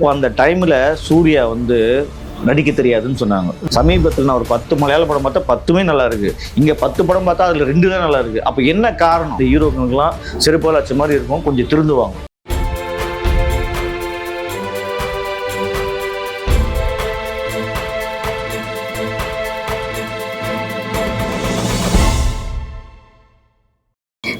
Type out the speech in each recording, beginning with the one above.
அந்த டைம்ல சூர்யா நடிக்க தெரியாதுன்னு சொன்னாங்க. சமீபத்தில் நான் ஒரு 10 மலையாள படம் பார்த்தா 10மே நல்லா இருக்கு. இங்க 10 படம் பார்த்தா அதுல 2 தான் நல்லா இருக்கு. அப்ப என்ன காரணம்? ஹீரோக்கெல்லாம் செருப்பால் அச்ச மாதிரி இருக்கும், கொஞ்சம் திருந்துவாங்க.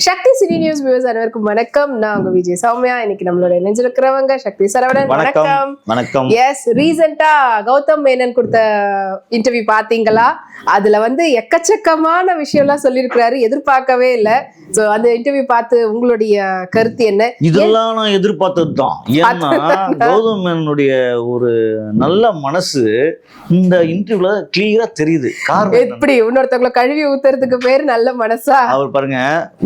சக்தி சினி நியூஸ் வியூவர்ஸ் அனைவருக்கும் வணக்கம். நான் உங்க விஜய் சௌமியா. இன்னைக்கு நம்மளோட நெஞ்சில் இருக்கிறவங்க சக்தி சரவணன். வணக்கம். வணக்கம். எஸ், ரீசெண்டா கௌதம் மேனன் கொடுத்த இன்டர்வியூ பாத்தீங்களா? அதுல எக்கச்சக்கமான விஷயம்லாம் சொல்லியிருக்கிறாரு, எதிர்பார்க்கவே இல்லை. சோ அந்த இன்டர்வியூ பார்த்து உங்களுடைய கருத்து என்ன? இதெல்லாம் நான் எதிர்பார்த்தது தான். ஏன்னா கௌதம் மேனனுடைய ஒரு நல்ல மனசு இந்த இன்டர்வியூல கிளியரா தெரியுது. காரணம் எப்படி இன்னொருத்தவங்களை கழுவி ஊத்துறதுக்கு பேர் நல்ல மனசா? அவர் பாருங்க,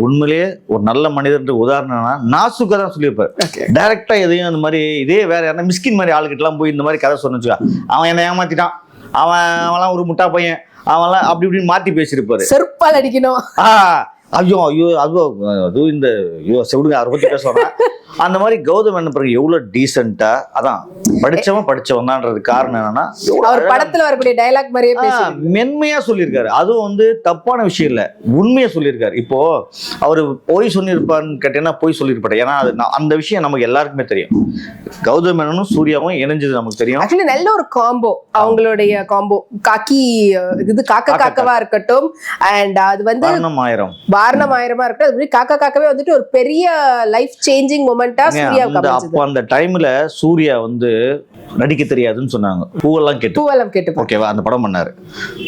உண்மையிலேயே ஒரு நல்ல மனிதர் உதாரணம்னா நாசுக்கா தான் சொல்லியிருப்பாரு. டைரக்டா எதையும் அந்த மாதிரி இதே வேற யாரா மிஸ்கின் மாதிரி ஆளுகிட்ட எல்லாம் போய் இந்த மாதிரி கதை சொன்னுச்சுக்கா, அவன் என்ன ஏமாத்திட்டான், அவன்லாம் ஒரு முட்டா பையன், அவன்லாம் அப்படி இப்படின்னு மாத்தி பேசியிருப்பாரு. செருப்பால் அடிக்கணும். ஐயோ ஐயோ அதுவும் இந்த செவிடுங்க அதை பத்தி பேசுறேன். அந்த மாதிரி கௌதம் என்ன பிறகு எவ்வளவு டீசென்டா, அதான் படிச்சவன் தான்றது காரணம் என்னன்னா, அவர் படத்துல வரக்கூடிய டயலாக் மாதிரியே மென்மையா சொல்லியிருக்காரு. அதுவும் தப்பான விஷயம் இல்ல, உண்மையா சொல்லியிருக்காரு. இப்போ அவரு பொய் சொல்லியிருப்பான்னு கேட்டீங்கன்னா பொய் சொல்லியிருப்பாரு. ஏன்னா அது அந்த விஷயம் நமக்கு எல்லாருக்குமே தெரியும். கௌதம் மேனனும் சூர்யாவும் இணைஞ்சது நமக்கு தெரியும். ஆக்சுவலி நல்ல ஒரு காம்போ, அவங்களுடைய காம்போ. காக்கி இது காக்கவா இருக்கட்டும், அண்ட் அது வாரணமாயிரமா இருக்கட்டும், அது காக்கவே ஒரு பெரிய லைஃப் சேஞ்சிங் மொமெண்டா சூர்யாவுக்கு அமைஞ்சது. அப்போ அந்த டைம்ல சூர்யா நடிக்க தெரியாதுன்னு சொன்னாங்க. பூவெல்லாம் கேட்டு ஓகேவா அந்த படம் பண்ணாரு.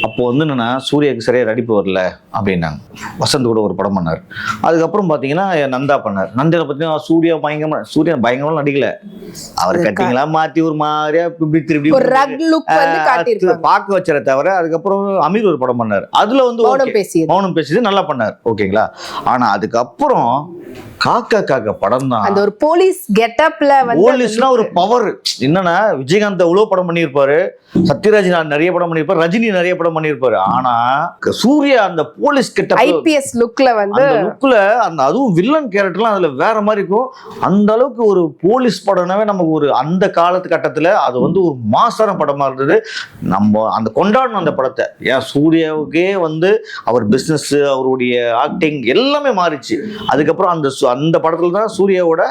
அப்போ என்னன்னா சூர்யாவுக்கு சரியா நடிப்பு வரல அப்படின்னாங்க. வசந்த் கூட ஒரு படம் பண்ணாரு. அதுக்கப்புறம் பாத்தீங்கன்னா நந்தா பண்ணார். நந்தால பாத்தீங்கன்னா சூர்யா பயங்கரமா நடிக்கல. அவர் கட்டிங்களா மாத்தி ஒரு மாதிரியா இப்படி திருப்பி பார்க்க வச்சத தவிர. அதுக்கப்புறம் அமீர் ஒரு படம் பண்ணாரு. அதுல மௌனம் பேசியது நல்லா பண்ணார், ஓகேங்களா. ஆனா அதுக்கப்புறம் காக்கா படம் தான். அந்த ஒரு போலீஸ் கெட்டப்ல போலீஸ்னா ஒரு பவர். என்னன்னா விஜயகாந்த் எவ்வளவு படம் பண்ணியிருப்பாரு, சத்யராஜ் நிறைய படம் பண்ணியிருப்பாரு, ரஜினி நிறைய படம் பண்ணியிருப்பாரு. ஆனா சூர்யா அந்த போலீஸ் கெட்டப் ஐபிஎஸ் லுக்ல அந்த அதுவும் வில்லன் கேரக்டர்லாம் அதுல வேற மாதிரி இருக்கும். அந்த அளவுக்கு ஒரு போலீஸ் படம்னாவே நமக்கு ஒரு அந்த காலத்து கட்டத்துல அது ஒரு மாசான படமா இருந்தது. நம்ம அந்த கொண்டாடணும் அந்த படத்தை. ஏன் சூர்யாவுக்கே அவர் பிசினஸ், அவருடைய ஆக்டிங் எல்லாமே மாறிச்சு. அதுக்கப்புறம் அந்த படத்துல தான் சூர்யாவோட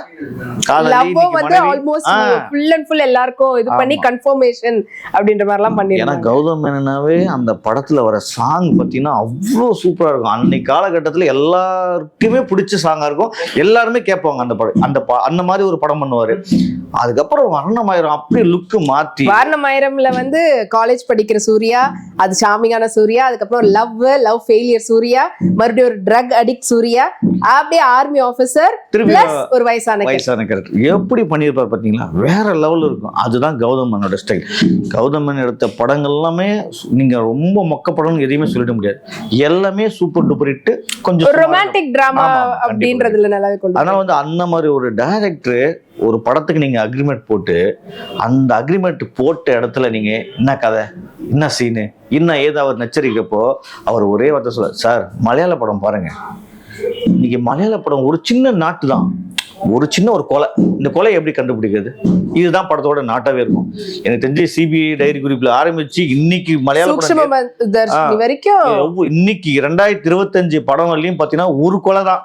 எல்லாருக்கும் இது பண்ணி கன்ஃபர்மேஷன் அப்படின்ற மாதிரி எல்லாம் பண்ணி. ஏன்னா கௌதம் மேனனாவே அந்த படத்துல வர சாங் பாத்தீங்கன்னா அவ்வளவு சூப்பரா இருக்கும். அன்னைக்கு காலகட்டத்துல எல்லாருக்குமே பிடிச்ச சாங்கா இருக்கும், எல்லாருமே கேட்பாங்க அந்த படம். அந்த மாதிரி ஒரு படம் பண்ணுவாரு. அதுக்கப்புறம் வர்ணமாயிரம் அப்படியே லுக்கு மாத்தி, வர்ணமாயிரம்ல காலேஜ் படிக்கிற சூர்யா, அது சாமியான சூர்யா, அதுக்கப்புறம் லவ் ஃபெயிலியர் சூர்யா, மறுபடியும் ஒரு ட்ரக் அடிக்ட் சூர்யா, அப்படியே ஆர்மி ஆபீசர் பிளஸ் ஒரு வயசான கேரக்டர். எப்படி பண்ணிருப்பாரு பாத்தீங்களா, வேற லெவல் இருக்கும். அதுதான் கௌதம் மேனோட ஸ்டைல். கௌதம் மேனன் எடுத்த படங்கள் எல்லாமே நீங்க ரொம்ப மொக்க படம்னு எதையுமே சொல்லிட முடியாது. எல்லாமே சூப்பர் டூப்பர் ஹிட். கொஞ்சம் ரொமான்டிக் டிராமா அப்படின்றதுல நல்லாவே கொண்டு. அதனால அந்த மாதிரி ஒரு டைரக்டர் ஒரு படத்துக்கு நீங்க அக்ரிமெண்ட் போட்டு, அந்த அக்ரிமெண்ட் போட்ட இடத்துல நீங்க என்ன கதை, என்ன சீனு, என்ன ஏதோ அவர் நச்சரிக்கப்போ அவர் ஒரே வார்த்தை சொல்ல, சார் மலையாள படம் பாருங்க. இன்னைக்கு மலையாள படம் ஒரு சின்ன நாட்டு தான், ஒரு சின்ன ஒரு கொலை. இந்த கொலை எப்படி கண்டுபிடிக்கிறது? இதுதான் படத்தோட நாட்டாவே இருக்கும். எனக்கு தெரிஞ்சு சிபிஐ டைரி குறிப்புல ஆரம்பிச்சு இன்னைக்கு மலையாள படம் வரைக்கும், இன்னைக்கு 2025 படம் வரலையும் பாத்தீங்கன்னா ஒரு கொலை தான்.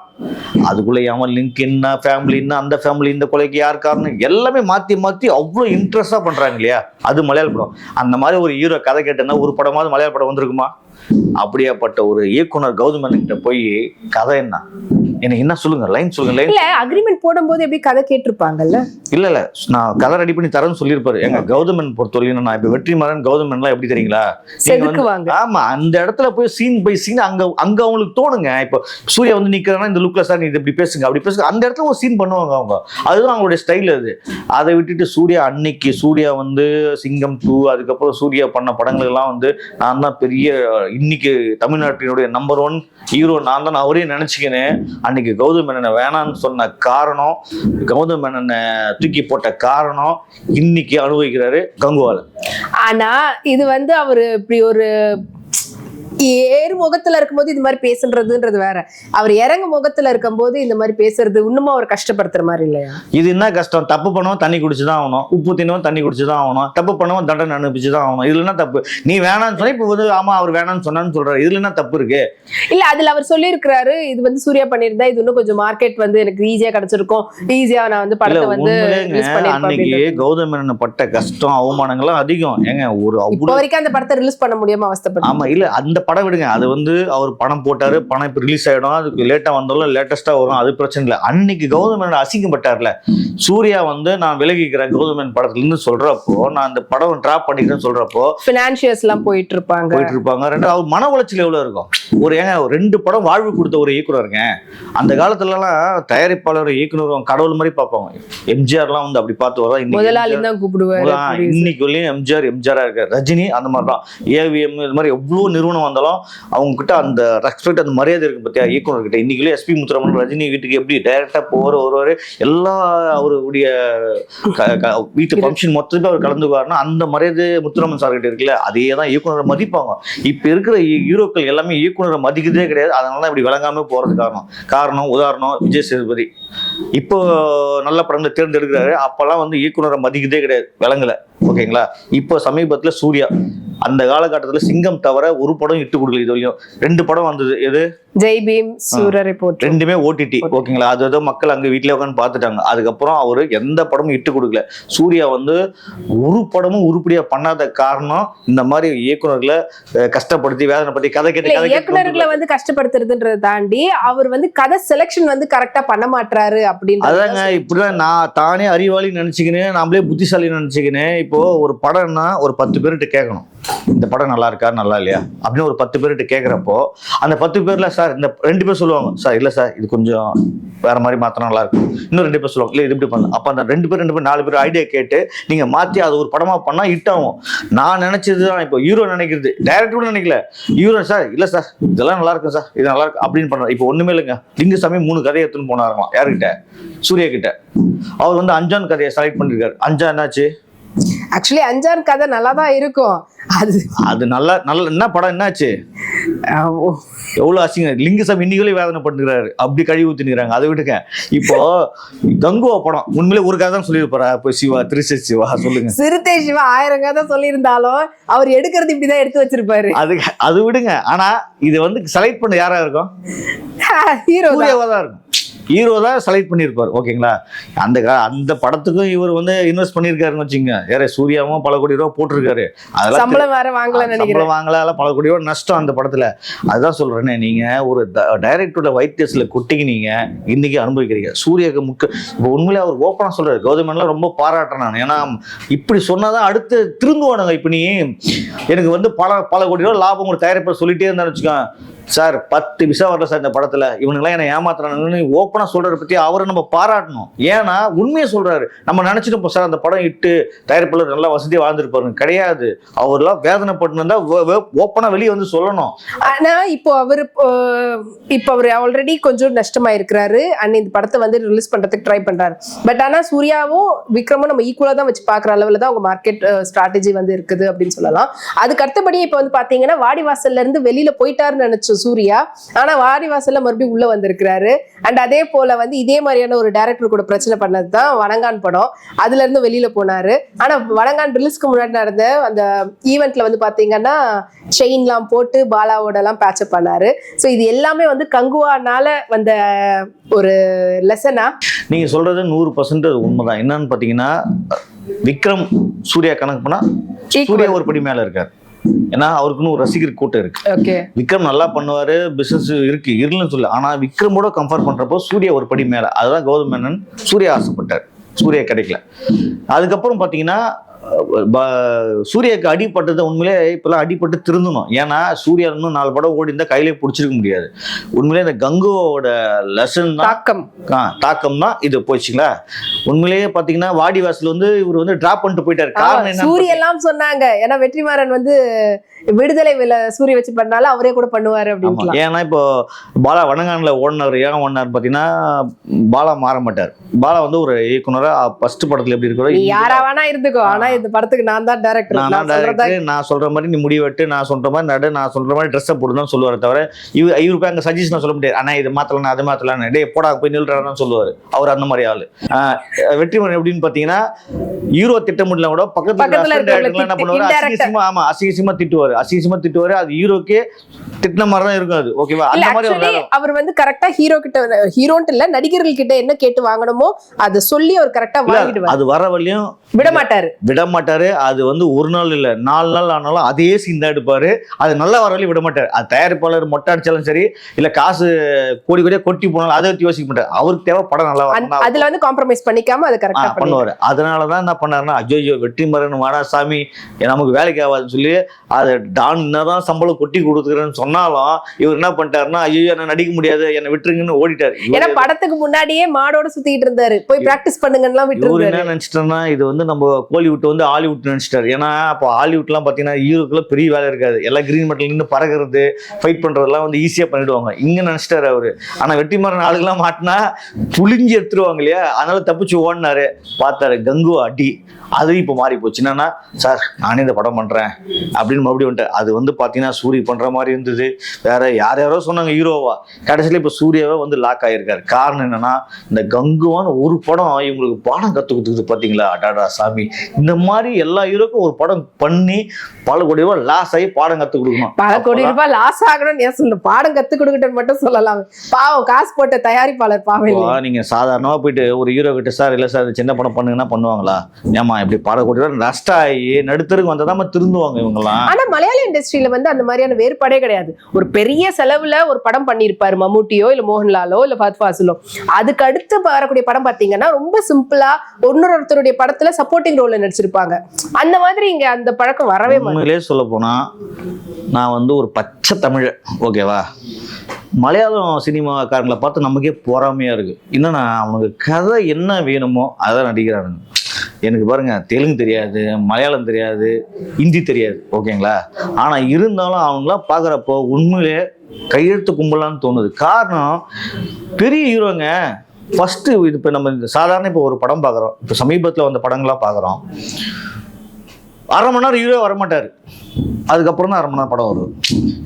அதுக்குள்ள அவன் லிங்க் என்ன, ஃபேமிலி என்ன, அந்த ஃபேமிலி இந்த கொலைக்கு யார் காரணம், எல்லாமே மாத்தி அவ்வளவு இன்ட்ரெஸ்டா பண்றாங்க இல்லையா. அது மலையாள படம். அந்த மாதிரி ஒரு ஹீரோ கதை கேட்டேன்னா ஒரு படமாவது மலையாள படம் வந்திருக்குமா? அப்படியாப்பட்ட ஒரு இயக்குனர் கௌதம் மேனன் கிட்ட போய் கதை எனக்கு என்ன சொல்லுங்க, லைன் சொல்லுங்க. இல்ல அக்ரிமெண்ட் போடும்போது எப்படி கதை கேட்டிருப்பாங்கல்ல? இல்ல நான் கதை ரெடி பண்ணி தரேன்னு சொல்லியிருப்பாரு. எங்க கௌதம் மேனன் பொறுத்தவரைக்கும் நான் இப்ப வெற்றிமாறன் கௌதம் மேனன்லாம் எப்படி தெரியுங்களா, ஆமா அந்த இடத்துல போய் சீன் பை சீன் அங்க அவங்களுக்கு தோணுங்க. இப்போ சூர்யா நிக்கிறேன்னா இந்த லுக்ல சார் நீ இப்படி பேசுங்க அப்படி பேசுங்க, அந்த இடத்துல ஒரு சீன் பண்ணுவாங்க அவங்க. அதுதான் அவங்களுடைய ஸ்டைல். அது அதை விட்டுட்டு சூர்யா அன்னைக்கு சூர்யா சிங்கம் 2, அதுக்கப்புறம் சூர்யா பண்ண படங்கள் எல்லாம் நான் தான் பெரிய இன்னைக்கு தமிழ்நாட்டினுடைய நம்பர் 1 ஹீரோ நான் தான் அவரே நினைச்சுக்கினேன். அன்னைக்கு கௌதம் மேனனை வேணான்னு சொன்ன காரணம், கௌதம் மேனனை தூக்கி போட்ட காரணம் இன்னைக்கு அனுபவிக்கிறாரு கங்குவால. ஆனா இது அவரு இப்படி ஒரு ஏறு முகத்துல இருக்கும்போது இந்த மாதிரி பேசுறதுன்றது வேற, அவர் இறங்கு முகத்துல இருக்கும்போது இந்த மாதிரி பேசுறது இன்னுமா அவர் கஷ்டப்படுத்துற மாதிரி இல்லையா? இது என்ன கஷ்டம்? தப்பு பண்ணவும் தண்ணி குடிச்சுதான் ஆகணும், உப்பு தின்னவும் தண்ணி குடிச்சுதான் ஆகணும், தப்பு பண்ணவும் தண்டனை அனுப்பிச்சுதான் ஆகணும். இதுல என்ன தப்பு? நீ வேணாம்னு சொன்னா இப்ப வந்து ஆமா அவர் வேணாம்னு சொன்னான்னு சொல்றாரு, இதுல என்ன தப்பு இருக்கு? இல்ல அதுல அவர் சொல்லி இருக்கிறாரு, இது வந்து சூர்யா பண்ணிருந்தா இது இன்னும் கொஞ்சம் மார்க்கெட் வந்து எனக்கு ஈஸியா கிடைச்சிருக்கும், ஈஸியா நான் வந்து படத்தை வந்து அன்னைக்கு கௌதம் மேனன் பட்ட கஷ்டம் அவமானங்கள்லாம் அதிகம். ஏங்க ஒரு இப்போ வரைக்கும் அந்த படத்தை ரிலீஸ் பண்ண முடியாம அவஸ்தைப்பட்டு. ஆமா இல்ல அந்த படம் விடுங்க, அது வந்து அவர் பணம் போட்டாரு, பணம் இப்ப ரிலீஸ் ஆயிடும், அதுக்கு லேட்டா வந்தாலும் லேட்டஸ்டா வரும், அது பிரச்சனை இல்லை. அன்னைக்கு கௌதம் மேனன் அசிங்கப்பட்டார்ல, சூர்யா வந்து நான் விலகிக்கிறேன் கௌதம் மேனன் படத்துல இருந்து சொல்றப்போ, நான் அந்த படம் டிராப் பண்ணிக்கிறேன்னு சொல்றப்போ பினான்சியர்ஸ் எல்லாம் போயிட்டு இருப்பாங்க. ரெண்டு அவர் மன உளைச்சல் எவ்வளவு இருக்கும்? ஒரு ஏங்க 2 படம் வாழ்வு கொடுத்த ஒரு இயக்குனருங்க. அந்த காலத்துல எல்லாம் தயாரிப்பாளர் இயக்குனரும் கடவுள் மாதிரி பார்ப்பாங்க. எம்ஜிஆர்லாம் வந்து அப்படி பார்த்து வரா, முதலாளி தான் கூப்பிடுவாரு. இன்னைக்கு வரையும் எம்ஜிஆரா இருக்காரு. ரஜினி அந்த மாதிரி தான், ஏவிஎம் இது மாதிரி எவ்வளவு நிறுவனம் வந்தாலும் அவங்க கிட்ட அந்த ரெஸ்பெக்ட், அந்த மரியாதை இருக்கு பத்தியா இயக்குனர் கிட்ட. இன்னைக்கு எஸ்பி முத்துராமன் ரஜினி வீட்டுக்கு எப்படி டைரக்டா வருவாரு, எல்லா அவருடைய வீட்டு ஃபங்க்ஷன் மொத்தமே அவர் கலந்துக்குவாருன்னா அந்த மரியாதை முத்துராமன் சார் கிட்ட இருக்குல்ல, அதே தான் இயக்குனரை மதிப்பாங்க. இப்ப இருக்கிற ஹீரோக்கள் எல்லாமே இயக்குனரை மதிக்கிறதே கிடையாது. அதனால இப்படி விளங்காம போறது காரணம் உதாரணம் விஜய் சேதுபதி. இப்போ நல்ல படங்களை தேர்ந்தெடுக்கிறாரு, அப்பெல்லாம் வந்து இயக்குனரை மதிக்கிறதே கிடையாது, விளங்கல. ஓகேங்களா? இப்போ சமீபத்துல சூர்யா, அந்த காலகட்டத்துல சிங்கம் தவிர ஒரு படம் இட்டு கொடுக்கல. இது வரையும் 2 படம் வந்தது. எது? ஜெய் பீம், சூரரை ரிப்போர்ட், ரெண்டுமே ஓடிடி. ஓகேங்களா? அது ஏதோ மக்கள் அங்க வீட்லயே உட்காந்து பார்த்துட்டாங்க. அதுக்கப்புறம் அவரு எந்த படமும் இட்டு கொடுக்கல. சூர்யா வந்து ஒரு படமும் உருப்படியா பண்ணாத காரணம் இந்த மாதிரி இயக்குனர்களை கஷ்டப்படுத்தி வேதனைப்படுத்தி கதை கேட்டு இயக்குனர்களை வந்து கஷ்டப்படுத்துறதுன்றதை தாண்டி அவர் வந்து கதை செலக்ஷன் வந்து கரெக்டா பண்ண மாட்டாரு அப்படின்னு. அதாங்க இப்படிதான் நான் தானே அறிவாளி நினைச்சுக்கினேன், நாமளே புத்திசாலி நினைச்சுக்கினேன். இப்போ ஒரு படம்னா ஒரு 10 பேர்கிட்ட கேட்கணும், இந்த படம் நல்லா இருக்கா நல்லா இல்லையா அப்படின்னு. ஒரு 10 பேர்கிட்ட கேட்கிறப்போ அந்த 10 பேர்ல சார் இந்த 2 பேர் சொல்லுவாங்க, சார் இல்ல சார் இது கொஞ்சம் வேற மாதிரி மாத்தினா நல்லா இருக்கும். இன்னும் 2 பேர் சொல்லுவாங்க, இல்ல இது இப்படி பண்ணலாம். அப்ப அந்த 2 பேர் 4 பேர் ஐடியா கேட்டு நீங்க மாத்தி அது ஒரு படமா பண்ணா ஹிட் ஆகும். நான் நினைச்சதுதான் இப்போ ஹீரோ நினைக்கிறது, டைரக்டர் கூட நினைக்கல. ஹீரோ சார் இல்ல சார் இதெல்லாம் நல்லா இருக்கும் சார், இது நல்லா இருக்கு அப்படின்னு பண்றாரு. இப்போ ஒண்ணுமே இல்லைங்க, லிங்குசாமி 3 கதையை எடுத்துன்னு போனாருங்களாம். யாருக்கிட்ட? சூர்யா கிட்ட. அவர் வந்து அஞ்சான் கதையை செலக்ட் பண்ணிருக்காரு. அஞ்சா என்னாச்சு? ஆக்சுவலி அஞ்சான் கதை நல்லா தான் இருக்கும். அது நல்ல என்ன படம் என்னாச்சு? எவ்வளவு அசிங்க. லிங்குசாமி இன்னைக்குள்ளே வேதனை பண்ணுறாரு, அப்படி கழுவி ஊத்தினுறாங்க. அதை விட்டுக்க. இப்போ கங்குவா படம் உண்மையிலே ஒரு கதை தான் சொல்லியிருப்பாரா? இப்போ சிவா திருச்சி சிவா சொல்லுங்க, சிறுத்தை சிவா 1000 கதை சொல்லியிருந்தாலும் அவர் எடுக்கிறது இப்படிதான் எடுத்து வச்சிருப்பாரு. அது விடுங்க. ஆனா இது வந்து செலக்ட் பண்ண யாரா இருக்கும்? ஹீரோவா தான் இருக்கும். ஹீரோ தான் செலக்ட் பண்ணியிருப்பார். ஓகேங்களா? அந்த படத்துக்கும் இவர் வந்து இன்வெஸ்ட் பண்ணியிருக்காருன்னு வச்சுங்க. வேற சூர்யாவும் பல கோடி ரூபா போட்டிருக்காரு. அதெல்லாம் சம்பளம் வாங்கல, பல கோடி ரூபா நஷ்டம் அந்த படத்துல. அதுதான் சொல்றேன்னு, நீங்க ஒரு டைரக்டரோட வைத்தியஸ்ல கொட்டிக்கு நீங்க இன்னைக்கு அனுபவிக்கிறீங்க. சூர்யாவுக்கு இப்போ உண்மையிலே அவர் ஓப்பனா சொல்றாரு, கௌதமன்லாம் ரொம்ப பாராட்டுறேன் நான். ஏன்னா இப்படி சொன்னாதான் அடுத்து திருந்துவானுங்க. இப்ப நீ எனக்கு வந்து பல கோடி ரூபா லாபம் ஒரு தயாரிப்பை சொல்லிட்டே இருந்தான்னு வச்சுக்கோ, சார் 10 விசா வரல சார் இந்த படத்துல, இவனுங்களாம் என்ன ஏமாத்துறானுங்கன்னு ஓப்பனா சொல்றத பத்தி அவரை நம்ம பாராட்டணும். ஏன்னா உண்மையை சொல்றாரு. நம்ம நினைச்சிட்டு சார் அந்த படம் இட்டு தயாரிப்பாளர் நல்லா வசதியா வாழ்ந்துருப்பாரு, கிடையாது. அவர்லாம் வேதனைப்பட்டு ஓப்பனா வெளியே வந்து சொல்லணும். ஆனா இப்போ அவர் ஆல்ரெடி கொஞ்சம் நஷ்டமா இருக்கிறாரு. அண்ட் இந்த படத்தை வந்து ரிலீஸ் பண்றதுக்கு ட்ரை பண்றாரு. பட் ஆனா சூர்யாவும் விக்ரமும் நம்ம ஈக்குவலா தான் வச்சு பாக்குற அளவுல தான் அவங்க மார்க்கெட் ஸ்ட்ராட்டஜி வந்து இருக்குது அப்படின்னு சொல்லலாம். அதுக்கு அடுத்தபடி இப்ப வந்து பாத்தீங்கன்னா வாடிவாசல்ல இருந்து வெளியில போயிட்டாருன்னு நினைச்சோம் சூர்யா. ஆனா வாடிவாசல்ல மறுபடியும் உள்ள வந்திருக்கிறாரு. அண்ட் அதே போல வந்து இதே மாதிரியான ஒரு டைரக்டர் கூட பிரச்சனை பண்ணதுதான் வணங்கான் படம். அதுல இருந்து வெளியில போனாரு. ஆனா வணங்கான் ரிலீஸ்க்கு முன்னாடி நடந்த அந்த ஈவெண்ட்ல வந்து பாத்தீங்கன்னா செயின்லாம் போட்டு பாலாவோட எல்லாம் பேட்சப் பண்ணாரு. சோ இது எல்லாமே வந்து கங்குவானால வந்த ஒரு லெசனா? நீங்க சொல்றது 100% உண்மைதான். என்னன்னு பாத்தீங்கன்னா விக்ரம் சூர்யா கணக்கு பண்ணா சூர்யா ஒரு படி மேல இருக்காரு. ஏன்னா அவருக்குன்னு ஒரு ரசிகர் கூட்டம் இருக்கு. விக்ரம் நல்லா பண்ணுவாரு, பிசினஸ் இருக்கு இருன்னு சொல்ல. ஆனா விக்ரமோட கம்பேர் பண்றப்போ சூர்யா ஒரு படி மேல. அதுதான் கௌதம் மேனன் சூர்யா ஆசைப்பட்டார், சூர்யா கிடைக்கல. அதுக்கப்புறம் பாத்தீங்கன்னா சூர்யாவுக்கு அடிப்பட்டது உண்மையிலே இப்பெல்லாம் அடிப்பட்டு திருந்தணும். ஏன்னா சூர்யா இன்னும் 4 படம் ஓடி இருந்தா கையிலே பிடிச்சிருக்க முடியாது. உண்மையிலே இந்த கங்குவோட லெசன் தாக்கம் தான் இது போச்சுங்களா. உண்மையிலேயே பாத்தீங்கன்னா வாடிவாசல் வந்து இவர் வந்து டிராப் பண்ணிட்டு போயிட்டாரு. காரணம் என்ன? சூர்யா எல்லாம் சொன்னாங்க. ஏன்னா வெற்றிமாறன் வந்து விடுதலை சூரிய வச்சு பண்ணாலும் அவரே கூட பண்ணுவாரு அப்படின்னு. ஏன்னா இப்போ பாலா வணங்கான்ல ஓடினார். ஏன் ஓடினார் பாத்தீங்கன்னா பாலா மாற மாட்டார். பாலா வந்து ஒரு இயக்குனரா தவிர ஃபர்ஸ்ட் படத்துல எப்படி இருக்கிறோம், நீ யாரா வேணா இருந்துக்கோ, ஆனா இந்த படத்துக்கு நான் தான் டைரக்டர், நான் சொல்ற மாதிரி நீ முடிவெட்டு, நான் சொல்ற மாதிரி நடு, நான் சொல்ற மாதிரி ட்ரெஸ்ஸை போடுதான் சொல்லுவாரு தவிர இவரு போய் அங்க சஜஷன் சொல்ல முடியாது. ஆனா இது மாத்தலாம் அது மாத்தலாம், டே போடா போய் நில்றான்னு சொல்லுவாரு அவர். அந்த மாதிரி ஆளு. வெற்றிமாறன் எப்படின்னு பாத்தீங்கன்னா ஹீரோ திட்டமிடல கூட பக்கத்துல என்ன பண்ணுவாரு, அசிங்கமா திட்டுவாரு. அது ஹீரோக்கே திட்டின மாதிரி தான் இருக்கும் அது. ஓகேவா? அந்த மாதிரி அவர் வந்து கரெக்டா ஹீரோ கிட்ட, ஹீரோன்ட்டு இல்ல நடிகர்கள் கிட்ட என்ன கேட்டு வாங்கணுமோ அதை சொல்லி அவர் கரெக்டா வாங்கிடுவாரு. அது வர வழியும் விட மாட்டாரு. அது வந்து ஒரு நாள் இல்ல 4 நாள் ஆனாலும் அதே சீன் தான் எடுப்பாரு. அது நல்லா வர வழி விட மாட்டாரு. அது தயாரிப்பாளர் மொட்டை அடிச்சாலும் சரி, இல்ல காசு கோடி கோடியா கொட்டி போனாலும் அதை பத்தி யோசிக்க மாட்டாரு. அவருக்கு தேவை படம் நல்லா வரணும், அதுல வந்து காம்ப்ரமைஸ் பண்ணிக்காம அதை கரெக்டா பண்ணுவாரு. அதனாலதான் என்ன பண்ணாருன்னா, ஐயோ வெற்றிமாறன் வாடா சாமி நமக்கு வேலைக்கு ஆகாதுன்னு சொல்லி அதை டான் என்னதான் சம்பளம் கொட்டி கொடுத்துக்கிறேன்னு சொன்னாலும் இவர் என்ன பண்ணிட்டாருன்னா, ஐயோ என்ன நடிக்க முடியாது என்ன விட்டுருங்கன்னு ஓடிட்டாரு. ஏன்னா படத்துக்கு முன்னாடியே மாடோட சுத்திட்டு இருந்தாரு, போய் பிராக்டிஸ் பண்ணுங்கன்னு விட்டு. இவரு என்ன நினைச்சிட்டோம்னா, இது வந்து நம்ம கோலிவுட் வந்து ஹாலிவுட் நினைச்சிட்டாரு. ஏன்னா அப்போ ஹாலிவுட்லாம் பாத்தீங்கன்னா ஹீரோக்குள்ள பெரிய வேலை இருக்காது, எல்லாம் கிரீன் மெட்டல் நின்று பறக்கிறது ஃபைட் பண்றதெல்லாம் வந்து ஈஸியா பண்ணிடுவாங்க இங்க நினைச்சிட்டாரு அவரு. ஆனா வெற்றிமாறன் ஆளுகெல்லாம் மாட்டினா புளிஞ்சு எடுத்துருவாங்க இல்லையா, அதனால தப்பிச்சு ஓடினாரு. பார்த்தாரு கங்கு அடி. அது இப்போ மாறி போச்சு. என்னன்னா, சார் நானே இந்த படம் பண்றேன் அப்படின்னு மறுபடியும் வந்துட்டு. அது வந்து பாத்தீங்கன்னா சூரிய பண்ற மாதிரி இருந்தது. வேற யாரோ சொன்னாங்க ஹீரோவா, கடைசியில இப்ப சூர்யாவே வந்து லாக் ஆயிருக்காரு. காரணம் என்னன்னா, இந்த கங்குவான ஒரு படம் இவங்களுக்கு பாடம் கத்து கொடுத்துக்குது. பாத்தீங்களா, அடாடா சாமி, இந்த மாதிரி எல்லா ஹீரோக்கும் ஒரு படம் பண்ணி பல கோடி ரூபாய் லாஸ் ஆகி பாடம் கத்து கொடுக்கணும். பல கோடி ரூபாய் லாஸ் ஆகணும்னு ஏன் சொல்லணும், பாடம் கத்து கொடுக்கட்டும் மட்டும் சொல்லலாம். பாவம் காசு போட்ட தயாரிப்பாளர் பாவம். நீங்க சாதாரணமா போயிட்டு ஒரு ஹீரோ கிட்ட, சார் இல்ல சார் சின்ன படம் பண்ணுங்கன்னா பண்ணுவாங்களா? ஏமா இப்படி பல கோடி ரூபாய் நஷ்டம் ஆகி நடுத்தருக்கு வந்ததாம திருந்துவாங்க இவங்கலாம். ஆனா மலையாள இண்டஸ்ட்ரியில வந்து அந்த மாதிரியான வேறுபாடே கிடையாது. ஒரு பெரிய செலவுல ஒரு படம் பண்ணிருப்பாரு மம்முட்டியோ இல்ல மோகன்லாலோ இல்ல ஃபஹத் ஃபாசிலோ, அதுக்கு அடுத்து வரக்கூடிய படம் பாத்தீங்கன்னா ரொம்ப சிம்பிளா ஒருத்தருடைய படத்துல சப்போர்ட்டிங் ரோல்ல நடிச்சிருப்பாங்க. அந்த மாதிரி இங்க அந்த பழக்கம் வரவே உண்மையிலே சொல்ல போனா, நான் வந்து ஒரு பச்சை தமிழ், ஓகேவா, மலையாளம் சினிமாக்காரங்களை பார்த்து நமக்கே பொறாமையா இருக்கு. என்னன்னா, அவனுக்கு கதை என்ன வேணுமோ அதான் நடிக்கிறானுங்க. எனக்கு பாருங்க, தெலுங்கு தெரியாது, மலையாளம் தெரியாது, ஹிந்தி தெரியாது, ஓகேங்களா. ஆனா இருந்தாலும் அவங்களாம் பாக்குறப்போ உண்மையிலே கையெழுத்து கும்பலான்னு தோணுது. காரணம், பெரிய ஹீரோங்க ஃபர்ஸ்ட் இது. இப்போ நம்ம சாதாரண இப்போ ஒரு படம் பார்க்குறோம், இப்போ சமீபத்தில் வந்த படங்கள்லாம் பார்க்குறோம், 1/2 மணி நேரம் ஹீரோ வரமாட்டாரு, அதுக்கப்புறம் தான் 1/2 மணி நேரம் படம் வரும்.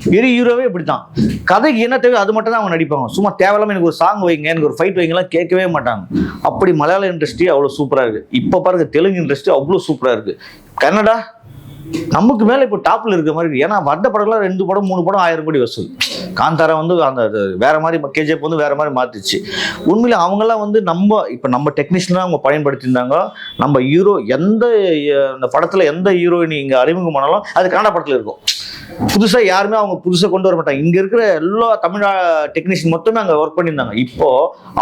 பெரிய ஹீரோவே இப்படித்தான், கதைக்கு என்ன தேவை அது மட்டும் தான் அவங்க நடிப்பாங்க. சும்மா தேவையில்லாம எனக்கு ஒரு சாங் வைங்க, எனக்கு ஒரு ஃபைட் வைங்கலாம் கேட்கவே மாட்டாங்க. அப்படி மலையாள இண்டஸ்ட்ரி அவ்வளோ சூப்பராக இருக்கு. இப்போ பாருங்க தெலுங்கு இண்டஸ்ட்ரி அவ்வளோ சூப்பராக இருக்கு. கன்னடா நமக்கு மேலே இப்போ டாப்ல இருக்க மாதிரி இருக்கு. ஏன்னா வந்த படம்லாம் 2 படம் 3 படம் 1000 கோடி வசூல். காந்தாரா வந்து அந்த வேற மாதிரி, கேஜிஎஃப் வந்து வேற மாதிரி மாத்திச்சு. உண்மையில அவங்கெல்லாம் வந்து நம்ம டெக்னீஷியனாக அவங்க பயன்படுத்தியிருந்தாங்க. நம்ம ஹீரோ எந்த இந்த படத்துல எந்த ஹீரோயின் இங்க அறிமுகம் பண்ணாலும் அது கன்னட படத்துல இருக்கும். புதுசா யாருமே அவங்க புதுசா கொண்டு வர மாட்டாங்க. இங்க இருக்கிற எல்லா தமிழ் டெக்னீஷியன் மொத்தமே அங்க ஒர்க் பண்ணியிருந்தாங்க. இப்போ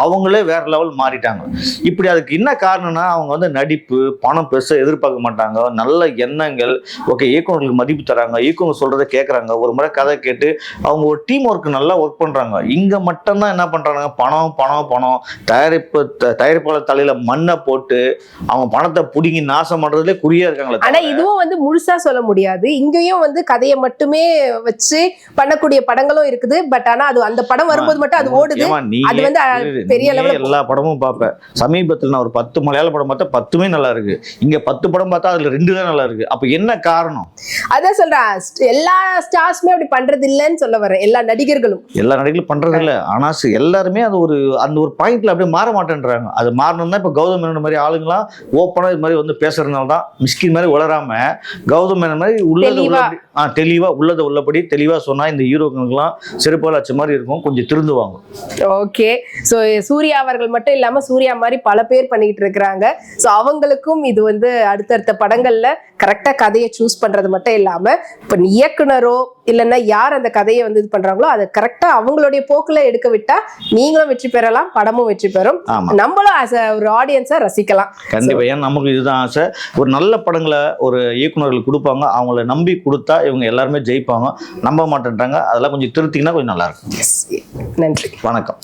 அவங்களே வேற லெவல் மாறிட்டாங்க. இப்படி அதுக்கு என்ன காரணம்னா, அவங்க வந்து நடிப்பு பணம் பெருசா எதிர்பார்க்க மாட்டாங்க, நல்ல எண்ணங்கள், ஓகே, இயக்குநர்களுக்கு மதிப்பு தராங்க, இயக்குநர் சொல்றதை கேட்கறாங்க, ஒரு முறை கதை கேட்டு அவங்க ஒரு டீம் ஒர்க் நல்லா ஒர்க் பண்றாங்க. இங்க மட்டும்தான் என்ன பண்றாங்க, பணம் பணம் பணம், தயாரிப்பாளர் தலையில மண்ணை போட்டு அவங்க பணத்தை புடுங்கி நாசம் பண்றதுல குறியா இருக்காங்களே. ஆனா இதுவும் வந்து முழுசா சொல்ல முடியாது. இங்கேயும் வந்து கதையை மட்டுமே வச்சு பண்ணக்கூடிய படங்களும் இருக்குது. பட் ஆனா அது அந்த படம் வரும்போது மட்டும் அது ஓடுது. அது வந்து பெரிய லெவல்ல எல்லா படமும் பார்ப்பேன். சமீபத்தில் நான் ஒரு 10 மலையாள படம் பார்த்தா 10மே நல்லா இருக்கு. இங்க 10 படம் பார்த்தா அதுல 2 தான் நல்லா இருக்கு. அப்ப என்ன காரணம்? அதான் சொல்றேன், எல்லா ஸ்டார்ஸ்மே அப்படி பண்றது இல்லைன்னு சொல்ல வரேன். எல்லா நடிகர்களும் பண்றது இல்ல. ஆனா எல்லாருமே அது அந்த ஒரு பாயிண்ட்ல அப்படியே மாற மாட்டேன்றாங்க. அது மாறணும்னா இப்ப கௌதம் மேனன் மாதிரி ஆளுங்களாம் ஓப்பனா இது மாதிரி வந்து பேசுறதுனால தான், மிஸ்கின் மாதிரி உளராம கௌதம் மேனன் மாதிரி தெளிவா உள்ளதை உள்ளபடி தெளிவா சொன்னா இந்த ஹீரோக்களுக்கெல்லாம் செருப்பால் அச்ச மாதிரி இருக்கும், கொஞ்சம் திருந்துவாங்க. ஓகே, ஸோ சூர்யா அவர்கள் மட்டும் இல்லாம சூர்யா மாதிரி பல பேர் பண்ணிட்டு இருக்கிறாங்க. ஸோ அவங்களுக்கும் இது வந்து அடுத்தடுத்த படங்கள்ல கரெக்டா கதையை சூஸ் பண்றது மட்டும் இல்லாம, இப்ப இயக்குனரோ இல்லைன்னா யார் அந்த கதையை வந்து இது பண்றாங்களோ அதை கரெக்டா அவங்களுடைய போக்குல எடுக்க விட்டா நீங்களும் வெற்றி பெறலாம், படமும் வெற்றி பெறும், நம்மளும் ஒரு ஆடியன்ஸா ரசிக்கலாம். கண்டிப்பா. ஏன் நமக்கு இதுதான் ஆசை, ஒரு நல்ல படங்களை ஒரு இயக்குநர்கள் கொடுப்பாங்க, அவங்கள நம்பி கொடுத்தா இவங்க எல்லாருமே ஜெயிப்பாங்க. நம்ப மாட்டேன்றாங்க, அதெல்லாம் கொஞ்சம் திருத்திங்கன்னா கொஞ்சம் நல்லா இருக்கும். நன்றி, வணக்கம்.